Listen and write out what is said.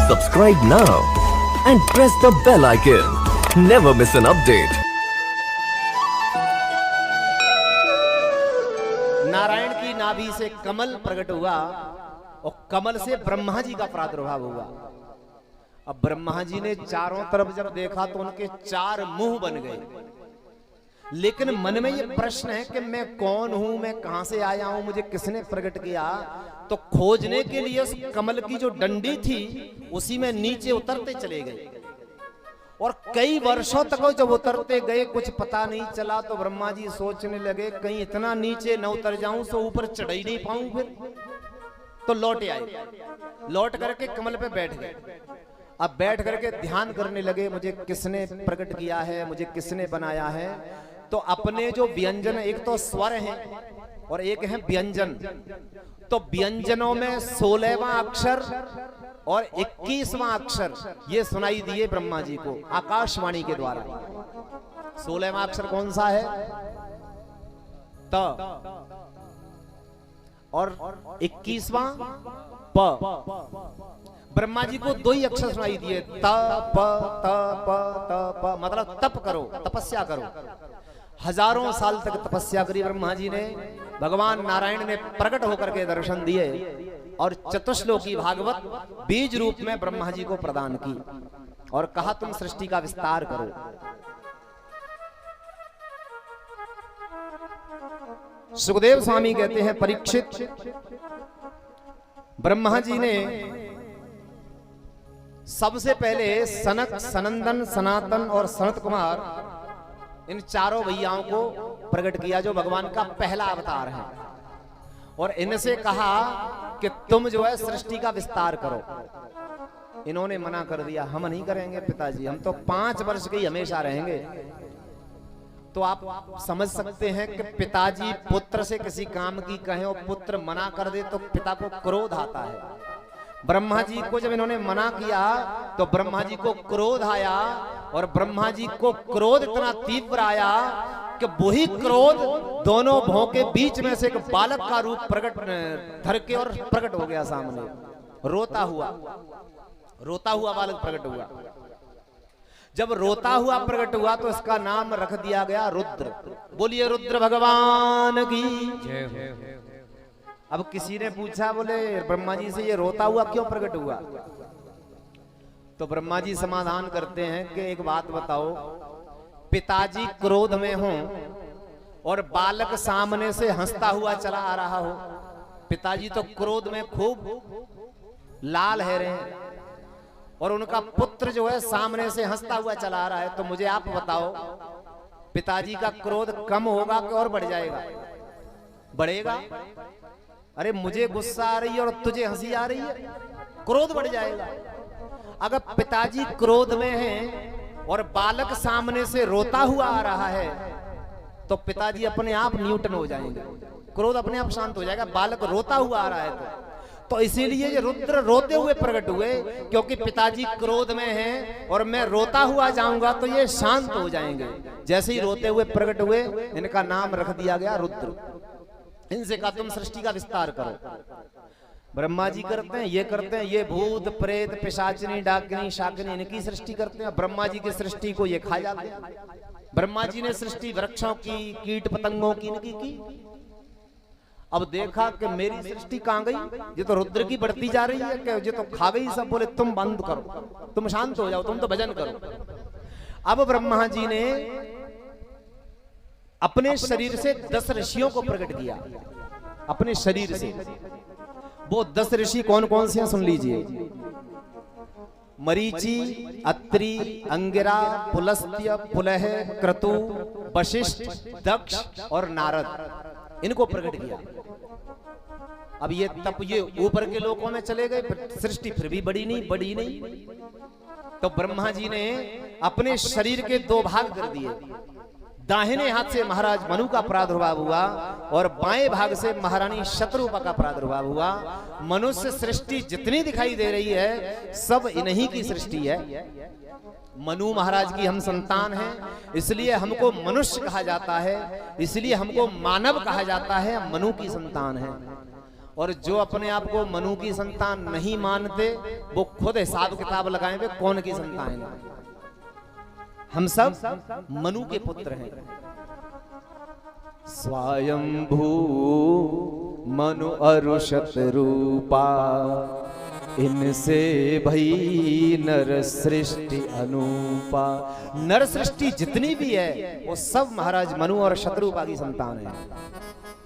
Subscribe now and press the bell icon. Never miss an update. Narayan की नाभि से कमल प्रकट हुआ और कमल से ब्रह्मा जी का प्रादुर्भाव हुआ। अब ब्रह्मा जी ने चारों तरफ जब देखा तो उनके चार मुंह बन गए, लेकिन मन में ये प्रश्न है कि मैं कौन हूं, मैं कहां से आया हूं, मुझे किसने प्रकट किया। तो खोजने के लिए उस कमल की जो डंडी थी उसी में नीचे उतरते चले गए और कई वर्षों तक जब उतरते गए कुछ पता नहीं चला। तो ब्रह्मा जी सोचने लगे कहीं इतना नीचे न उतर जाऊं तो ऊपर चढ़ ही नहीं पाऊं फिर। तो लौट आए, लौट करके कमल पे बैठ गए। अब बैठ करके ध्यान करने लगे मुझे किसने प्रकट किया है, मुझे किसने बनाया है। तो अपने जो व्यंजन, एक तो स्वर है और एक है व्यंजन, तो व्यंजनों में 16वां अक्षर और 21वां अक्षर ये सुनाई दिए ब्रह्मा जी को आकाशवाणी के द्वारा। 16वां अक्षर कौन सा है? त, और 21वां प। ब्रह्मा जी को दो ही अक्षर सुनाई दिए, त प त प त प, मतलब तप करो, तपस्या करो। हजारों साल तक तपस्या करी ब्रह्मा जी ने। भगवान नारायण ने प्रकट होकर के दर्शन दिए और चतुश्लोकी भागवत बीज रूप में ब्रह्मा जी को प्रदान की और कहा तुम सृष्टि का विस्तार करो। सुखदेव स्वामी कहते हैं परीक्षित, ब्रह्मा जी ने सबसे पहले सनक, सनंदन, सनातन और सनत कुमार इन चारों भैयाओं को प्रकट किया जो भगवान का पहला अवतार है, और इनसे कहा कि तुम जो है सृष्टि का विस्तार करो। इन्होंने मना कर दिया, हम नहीं करेंगे पिताजी, हम तो 5 वर्ष के ही हमेशा रहेंगे। तो आप समझ सकते हैं कि पिताजी पुत्र से किसी काम की कहें और पुत्र मना कर दे तो पिता को क्रोध आता है। ब्रह्मा जी को जब इन्होंने मना किया तो ब्रह्मा जी को क्रोध आया, और ब्रह्मा जी को क्रोध इतना तीव्र आया कि वही क्रोध दोनों भों के बीच में से एक बालक का रूप प्रकट धर के और प्रकट हो गया सामने। रोता हुआ बालक प्रकट हुआ। जब रोता हुआ प्रकट हुआ तो इसका नाम रख दिया गया रुद्र। बोलिए रुद्र भगवान की जय। अब किसी ने पूछा, बोले ब्रह्मा जी से ये रोता हुआ क्यों प्रकट हुआ? तो ब्रह्मा जी समाधान करते हैं कि एक बात बताओ, पिताजी क्रोध में हो और बालक सामने से हंसता हुआ चला आ रहा हो। पिताजी तो क्रोध में खूब लाल है रहे और उनका पुत्र जो है सामने से हंसता हुआ चला आ रहा है। तो मुझे आप बताओ, पिताजी का क्रोध कम होगा कि और बढ़ जाएगा? बढ़ेगा। अरे मुझे गुस्सा आ रही है और तुझे हंसी आ रही है, क्रोध बढ़ जाएगा। अगर पिताजी क्रोध में हैं और बालक सामने से रोता हुआ आ रहा है तो पिताजी अपने आप न्यूटन हो जाएंगे, क्रोध अपने आप शांत हो जाएगा। बालक रोता हुआ आ रहा है तो इसीलिए ये रुद्र रोते हुए प्रकट हुए, क्योंकि पिताजी क्रोध में हैं और मैं रोता हुआ जाऊंगा तो ये शांत हो जाएंगे। जैसे ही रोते हुए प्रकट हुए इनका नाम रख दिया गया रुद्र। इनसे कहा तुम सृष्टि का विस्तार करो। ब्रह्मा जी करते हैं, ये करते हैं, ये भूत प्रेत पिशाचिनी डाकिनी शाकिनी इनकी सृष्टि करते हैं। ब्रह्मा जी की सृष्टि को ये खा जाते हैं। ब्रह्मा जी ने सृष्टि वृक्षों की, कीट पतंगों की, इनकी की। अब देखा कि मेरी सृष्टि कहां गई, ये तो रुद्र की बढ़ती जा रही है, कि ये तो खा गई सब। बोले तुम बंद करो, तुम शांत हो जाओ, तुम तो भजन करो। अब ब्रह्मा जी ने अपने शरीर से 10 ऋषियों को प्रकट किया, अपने शरीर से। वो 10 ऋषि कौन कौन से हैं सुन लीजिए। मरीचि, अत्रि, अंगिरा, पुलस्त्य, पुलह, क्रतु, वशिष्ठ, दक्ष और नारद, इनको प्रकट किया। अब ये तप ये ऊपर के लोकों में चले गए, सृष्टि फिर भी बढ़ी नहीं। तो ब्रह्मा जी ने अपने शरीर के 2 भाग कर दिए। दाहिने हाथ से महाराज मनु का प्रादुर्भाव हुआ और बाएं भाग से महारानी शत्रुपा का प्रादुर्भाव हुआ। मनुष्य सृष्टि जितनी दिखाई दे रही है सब इन्हीं की सृष्टि है। मनु महाराज की हम संतान हैं, इसलिए हमको मनुष्य कहा जाता है, इसलिए हमको मानव कहा जाता है, मनु की संतान है। और जो अपने आप को मनु की संतान नहीं मानते वो खुद हिसाब किताब लगाए वे कौन की संतान है। हम सब मनु के पुत्र हैं। स्वयंभू मनु अरुषत रूपा, इनसे भई नर सृष्टि अनूपा। नर सृष्टि जितनी भी है वो सब महाराज मनु और शत्रुपा की संतान है।